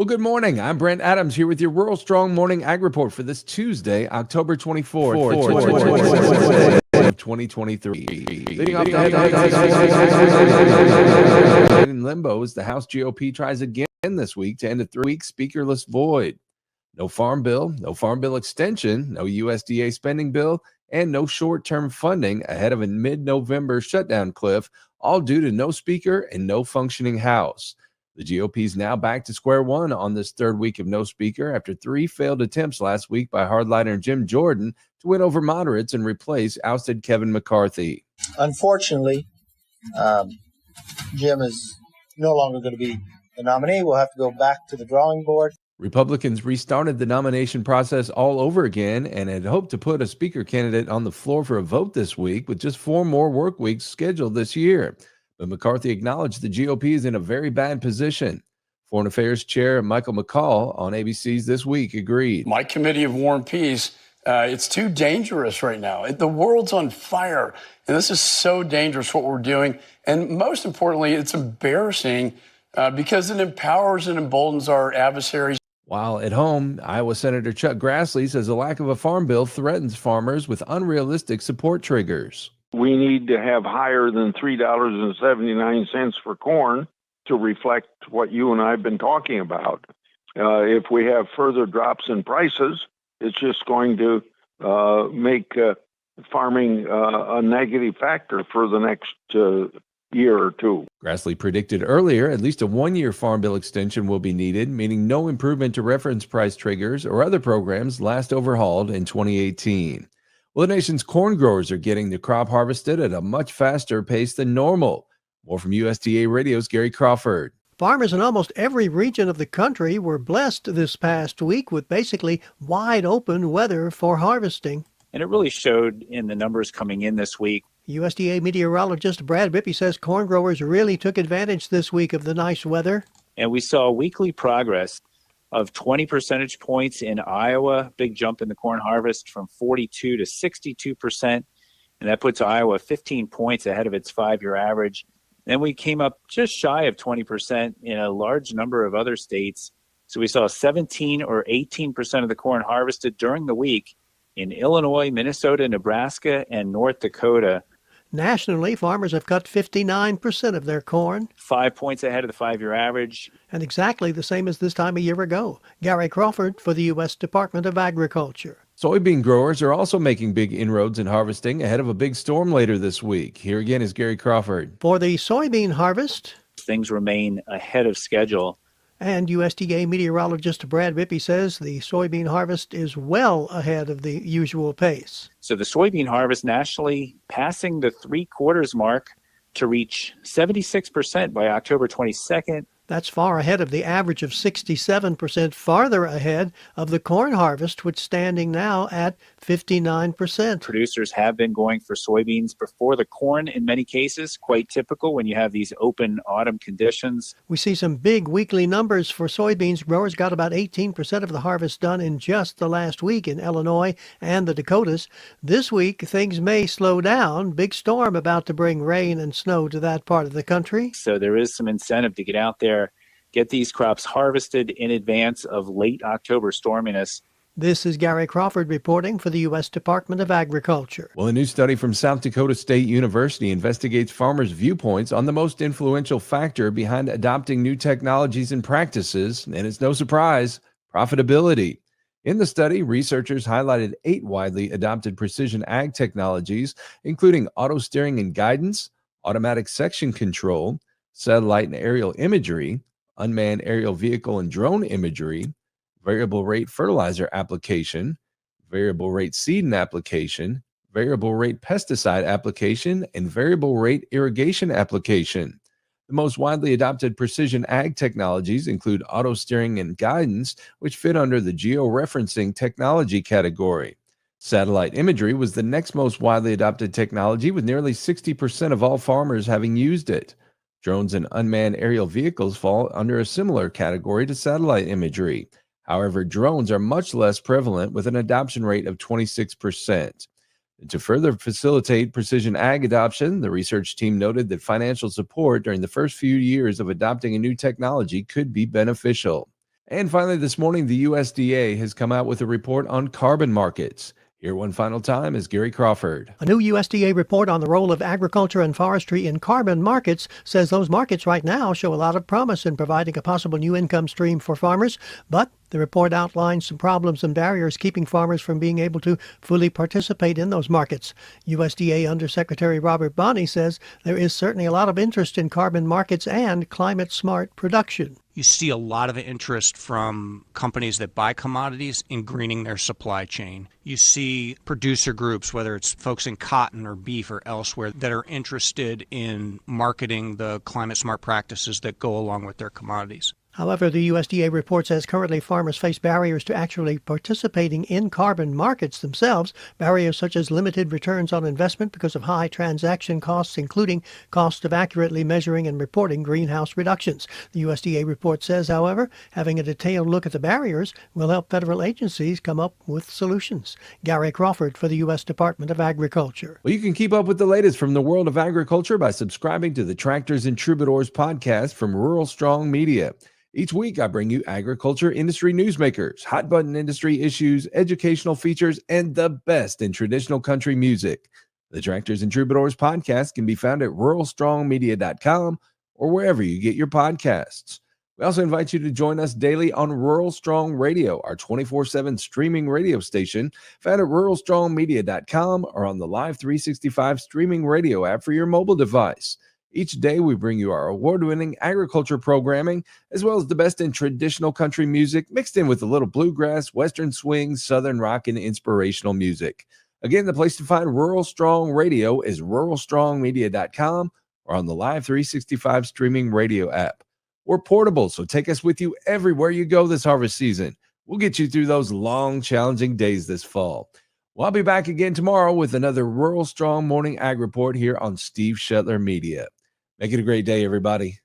Well, good morning. I'm Brent Adams here with your Rural Strong Morning Ag Report for this Tuesday, October 24th, 2023. Leading off the headlines in limbo as the House GOP tries again this week to end a 3-week speakerless void. No farm bill extension, no USDA spending bill, and no short-term funding ahead of a mid-November shutdown cliff, all due to no speaker and no functioning House. The GOP is now back to square one on this third week of no speaker after 3 failed attempts last week by hardliner Jim Jordan to win over moderates and replace ousted Kevin McCarthy. Unfortunately, Jim is no longer going to be the nominee. We'll have to go back to the drawing board. Republicans restarted the nomination process all over again and had hoped to put a speaker candidate on the floor for a vote this week with just 4 more work weeks scheduled this year. But McCarthy acknowledged the GOP is in a very bad position. Foreign Affairs Chair Michael McCaul on ABC's This Week agreed. My Committee of War and Peace, it's too dangerous right now. The world's on fire, and this is so dangerous what we're doing. And most importantly, it's embarrassing because it empowers and emboldens our adversaries. While at home, Iowa Senator Chuck Grassley says the lack of a farm bill threatens farmers with unrealistic support triggers. We need to have higher than $3.79 for corn to reflect what you and I have been talking about. If we have further drops in prices, it's just going to make farming a negative factor for the next year or two. Grassley predicted earlier at least a 1-year farm bill extension will be needed, meaning no improvement to reference price triggers or other programs last overhauled in 2018. Well, the nation's corn growers are getting the crop harvested at a much faster pace than normal. More from USDA Radio's Gary Crawford. Farmers in almost every region of the country were blessed this past week with basically wide open weather for harvesting. And it really showed in the numbers coming in this week. USDA meteorologist Brad Rippey says corn growers really took advantage this week of the nice weather. And we saw weekly progress of 20 percentage points in Iowa, big jump in the corn harvest from 42 to 62%. And that puts Iowa 15 points ahead of its 5-year average. Then we came up just shy of 20% in a large number of other states. So we saw 17 or 18% of the corn harvested during the week in Illinois, Minnesota, Nebraska, and North Dakota. Nationally, farmers have cut 59% of their corn. 5 points ahead of the 5-year average. And exactly the same as this time a year ago. Gary Crawford for the U.S. Department of Agriculture. Soybean growers are also making big inroads in harvesting ahead of a big storm later this week. Here again is Gary Crawford. For the soybean harvest, things remain ahead of schedule. And USDA meteorologist Brad Rippey says the soybean harvest is well ahead of the usual pace. So the soybean harvest nationally passing the 3/4 mark to reach 76% by October 22nd. That's far ahead of the average of 67%, farther ahead of the corn harvest, which standing now at 59%. Producers have been going for soybeans before the corn in many cases, quite typical when you have these open autumn conditions. We see some big weekly numbers for soybeans. Growers got about 18% of the harvest done in just the last week in Illinois and the Dakotas. This week, things may slow down. Big storm about to bring rain and snow to that part of the country. So there is some incentive to get out there, get these crops harvested in advance of late October storminess. This is Gary Crawford reporting for the U.S. Department of Agriculture. Well, a new study from South Dakota State University investigates farmers' viewpoints on the most influential factor behind adopting new technologies and practices, and it's no surprise, profitability. In the study, researchers highlighted 8 widely adopted precision ag technologies, including auto steering and guidance, automatic section control, satellite and aerial imagery, unmanned aerial vehicle and drone imagery, variable rate fertilizer application, variable rate seed application, variable rate pesticide application, and variable rate irrigation application. The most widely adopted precision ag technologies include auto steering and guidance, which fit under the georeferencing technology category. Satellite imagery was the next most widely adopted technology, with nearly 60% of all farmers having used it. Drones and unmanned aerial vehicles fall under a similar category to satellite imagery. However, drones are much less prevalent, with an adoption rate of 26%. To further facilitate precision ag adoption, the research team noted that financial support during the first few years of adopting a new technology could be beneficial. And finally, this morning, the USDA has come out with a report on carbon markets. Here one final time is Gary Crawford. A new USDA report on the role of agriculture and forestry in carbon markets says those markets right now show a lot of promise in providing a possible new income stream for farmers, but the report outlines some problems and barriers keeping farmers from being able to fully participate in those markets. USDA Undersecretary Robert Bonney says there is certainly a lot of interest in carbon markets and climate-smart production. You see a lot of interest from companies that buy commodities in greening their supply chain. You see producer groups, whether it's folks in cotton or beef or elsewhere, that are interested in marketing the climate-smart practices that go along with their commodities. However, the USDA report says currently farmers face barriers to actually participating in carbon markets themselves, barriers such as limited returns on investment because of high transaction costs, including cost of accurately measuring and reporting greenhouse reductions. The USDA report says, however, having a detailed look at the barriers will help federal agencies come up with solutions. Gary Crawford for the U.S. Department of Agriculture. Well, you can keep up with the latest from the world of agriculture by subscribing to the Tractors and Troubadours podcast from Rural Strong Media. Each week, I bring you agriculture industry newsmakers, hot-button industry issues, educational features, and the best in traditional country music. The Tractors and Troubadours podcast can be found at ruralstrongmedia.com or wherever you get your podcasts. We also invite you to join us daily on Rural Strong Radio, our 24/7 streaming radio station, found at ruralstrongmedia.com or on the Live 365 streaming radio app for your mobile device. Each day, we bring you our award-winning agriculture programming, as well as the best in traditional country music, mixed in with a little bluegrass, western swing, southern rock, and inspirational music. Again, the place to find Rural Strong Radio is ruralstrongmedia.com or on the Live 365 streaming radio app. We're portable, so take us with you everywhere you go this harvest season. We'll get you through those long, challenging days this fall. Well, I'll be back again tomorrow with another Rural Strong Morning Ag Report here on Steve Shetler Media. Make it a great day, everybody.